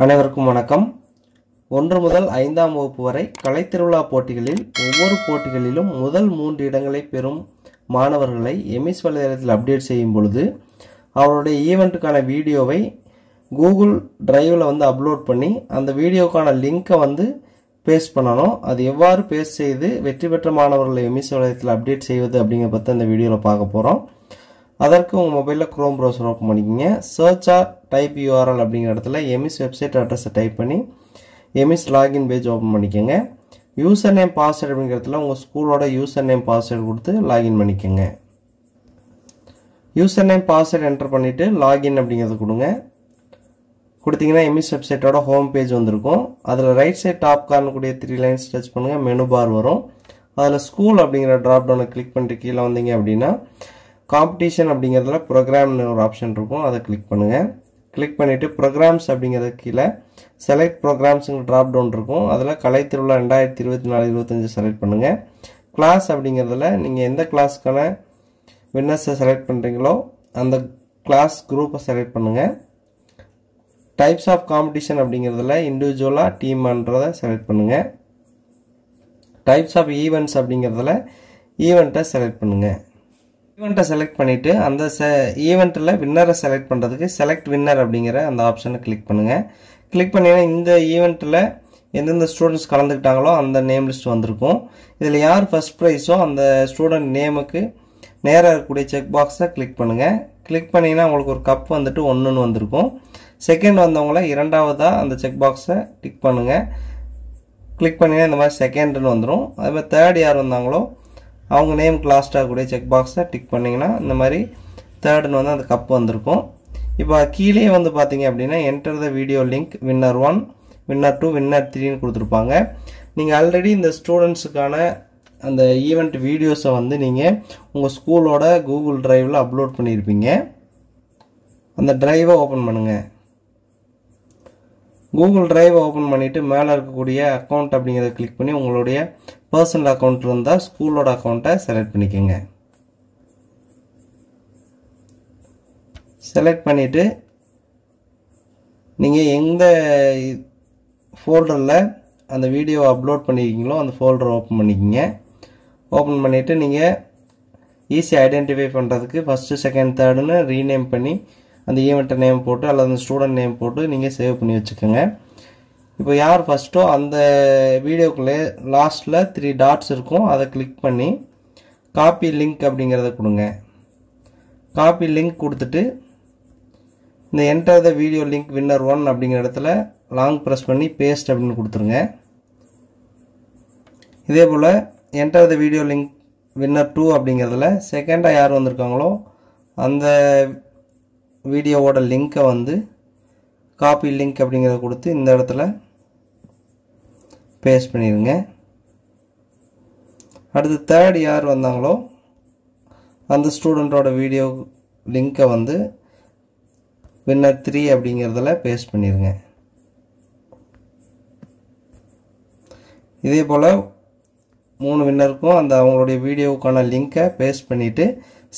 அனைவருக்கும் வணக்கம். 1 முதல் 5ஆம் வகுப்பு வரை கலைத்திருவிழா போட்டிகளில் ஒவ்வொரு போட்டிகளிலும் முதல் 3 இடங்களை பெறும் மாணவர்களை எம்எஸ் வலைதளத்தில் அப்டேட் செய்யும் பொழுது அவருடைய ஈவெண்ட்டுக்கான வீடியோவை கூகுள் டிரைவில் அப்லோட் பண்ணி அந்த வீடியோக்கான லிங்கை பேஸ்ட் பண்ணணும். அது எவ்வாறு பேஸ்ட் செய்து வெற்றி பெற்ற மாணவர்களை எம்எஸ் வலைதளத்தில் அப்டேட் செய்வது அப்படிங்கிற பற்றி இந்த வீடியோவில் பார்க்க போகிறோம். அதற்கு உங்கள் மொபைலில் க்ரோம் ப்ரௌசர் ஓப்பன் பண்ணிக்கோங்க. சர்ச் ஆர் டைப் யூஆர்எல் அப்படிங்கிற இடத்துல எம்எஸ் வெப்சைட் அட்ரஸை டைப் பண்ணி எம்எஸ் லாகின் பேஜ் ஓப்பன் பண்ணிக்கோங்க. யூசர் நேம் பாஸ்வேர்டு அப்படிங்கிறதுல உங்கள் ஸ்கூலோட யூசர் நேம் பாஸ்வேர்டு கொடுத்து லாகின் பண்ணிக்கோங்க. யூசர் நேம் பாஸ்வேர்டு என்டர் பண்ணிவிட்டு லாகின் அப்படிங்கிறது கொடுங்க. கொடுத்தீங்கன்னா எம்எஸ் வெப்சைட்டோட ஹோம் பேஜ் வந்திருக்கும். அதில் ரைட் சைட் டாப் கார்னக்கூடிய 3 லைன்ஸ் டச் பண்ணுங்கள். மெனு பார் வரும். அதில் ஸ்கூல் அப்படிங்கிற ட்ராப் டவுனை கிளிக் பண்ணிட்டு கீழே வந்தீங்க அப்படின்னா காம்படிஷன் அப்படிங்கிறதுல ப்ரோக்ராம்னு ஒரு ஆப்ஷன் இருக்கும். அதை கிளிக் பண்ணுங்கள். கிளிக் பண்ணிவிட்டு ப்ரோக்ராம்ஸ் அப்படிங்கிறது கீழே செலக்ட் ப்ரோக்ராம்ஸுங்க ட்ராப் டவுன் இருக்கும். அதில் கலைத்திருவிழா 2024-25 செலக்ட் பண்ணுங்கள். கிளாஸ் அப்படிங்கிறதுல நீங்கள் எந்த கிளாஸ்க்கான வின்னர்ஸை செலக்ட் பண்ணுறீங்களோ அந்த கிளாஸ் குரூப்பை செலக்ட் பண்ணுங்கள். டைப்ஸ் ஆஃப் காம்படிஷன் அப்படிங்கிறதுல இண்டிவிஜுவலாக டீம்ன்றதை செலக்ட் பண்ணுங்கள். டைப்ஸ் ஆஃப் ஈவெண்ட்ஸ் அப்படிங்கிறதுல ஈவெண்ட்டை செலக்ட் பண்ணுங்கள். ஈவெண்ட்டை செலக்ட் பண்ணிவிட்டு அந்த ஈவெண்ட்டில் வின்னரை செலக்ட் பண்ணுறதுக்கு செலக்ட் வின்னர் அப்படிங்கிற அந்த ஆப்ஷனை கிளிக் பண்ணுங்கள். கிளிக் பண்ணிங்கன்னா இந்த ஈவெண்ட்டில் எந்தெந்த ஸ்டூடெண்ட்ஸ் கலந்துக்கிட்டாங்களோ அந்த நேம் லிஸ்ட் வந்திருக்கும். இதில் யார் ஃபர்ஸ்ட் ப்ரைஸோ அந்த ஸ்டூடெண்ட் நேமுக்கு நேராக இருக்கக்கூடிய செக் பாக்ஸை கிளிக் பண்ணுங்கள். கிளிக் பண்ணிங்கன்னா உங்களுக்கு ஒரு கப் 1ன்னு வந்திருக்கும். செகண்ட் வந்தவங்கள இரண்டாவதாக அந்த செக் பாக்ஸை டிக் பண்ணுங்கள். கிளிக் பண்ணிங்கன்னா இந்த மாதிரி செகண்டுன்னு வந்துடும். அதே மாதிரி தேர்ட் யார் வந்தாங்களோ அவங்க நேமுக்கு லாஸ்ட்டாக கூடிய செக் பாக்ஸை டிக் பண்ணிங்கன்னா இந்த மாதிரி தேர்டுன்னு அந்த கப் வந்திருக்கும். இப்போ கீழே பார்த்தீங்க அப்படின்னா enter the video link winner 1, winner 2, winner 3ன்னு கொடுத்துருப்பாங்க. நீங்கள் ஆல்ரெடி இந்த ஸ்டூடெண்ட்ஸுக்கான அந்த ஈவெண்ட் வீடியோஸை நீங்கள் உங்கள் ஸ்கூலோட கூகுள் டிரைவில் அப்லோட் பண்ணியிருப்பீங்க. அந்த டிரைவை ஓப்பன் பண்ணுங்கள். கூகுள் டிரைவ் ஓப்பன் பண்ணிவிட்டு மேலே இருக்கக்கூடிய அக்கௌண்ட் அப்படிங்கிறத கிளிக் பண்ணி உங்களுடைய பர்சனல் அக்கௌண்ட் இருந்தால் ஸ்கூலோட அக்கௌண்ட்டை செலக்ட் பண்ணிக்கோங்க. செலக்ட் பண்ணிவிட்டு நீங்கள் எந்த ஃபோல்டரில் அந்த வீடியோவை அப்லோட் பண்ணியிருக்கீங்களோ அந்த ஃபோல்டரை ஓப்பன் பண்ணிக்கோங்க. ஓப்பன் பண்ணிவிட்டு நீங்கள் ஈஸி ஐடென்டிஃபை பண்ணுறதுக்கு ஃபஸ்ட்டு செகண்ட் தேர்டுன்னு ரீநேம் பண்ணி அந்த ஈவெண்ட்டை நேம் போட்டு அல்லது அந்த ஸ்டூடெண்ட் நேம் போட்டு நீங்கள் சேவ் பண்ணி வச்சுக்கோங்க. இப்போ யார் ஃபஸ்ட்டோ அந்த வீடியோக்குள்ளே லாஸ்ட்டில் 3 டாட்ஸ் இருக்கும். அதை கிளிக் பண்ணி காப்பி லிங்க் அப்படிங்கிறத கொடுங்க. காப்பி லிங்க் கொடுத்துட்டு இந்த enter the video link winner 1 அப்படிங்கிற இடத்துல லாங் ப்ரெஸ் பண்ணி பேஸ்ட் அப்படின்னு கொடுத்துருங்க. இதே போல் enter the video link winner 2 அப்படிங்கிறதுல செகண்டாக யார் வந்திருக்காங்களோ அந்த வீடியோவோட லிங்கை காப்பி லிங்க் அப்படிங்கிறத கொடுத்து இந்த இடத்துல பேஸ்ட் பண்ணிடுங்க. அடுத்து தேர்ட் யார் வந்தாங்களோ அந்த ஸ்டூடெண்ட்டோட வீடியோ லிங்கை வின்னர் 3 அப்படிங்கிறதுல பேஸ்ட் பண்ணிடுங்க. இதே போல் 3 வின்னருக்கும் அந்த அவங்களுடைய வீடியோவுக்கான லிங்கை பேஸ்ட் பண்ணிவிட்டு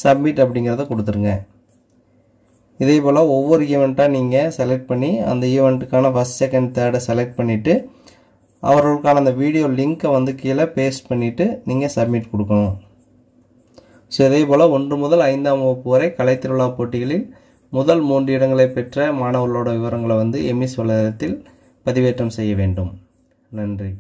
சப்மிட் அப்படிங்கிறத கொடுத்துருங்க. இதே போல் ஒவ்வொரு ஈவெண்ட்டாக நீங்கள் செலக்ட் பண்ணி அந்த ஈவெண்ட்டுக்கான ஃபஸ்ட் செகண்ட் தேர்டை செலக்ட் பண்ணிவிட்டு அவர்களுக்கான அந்த வீடியோ லிங்க்கை கீழே பேஸ்ட் பண்ணிவிட்டு நீங்கள் சப்மிட் கொடுக்கணும். ஸோ இதே போல் 1 முதல் 5ஆம் வகுப்பு வரை கலைத்திருவிழா போட்டிகளில் முதல் 3 இடங்களை பெற்ற மாணவர்களோட விவரங்களை எம்எஸ் வலைதளத்தில் பதிவேற்றம் செய்ய வேண்டும். நன்றி.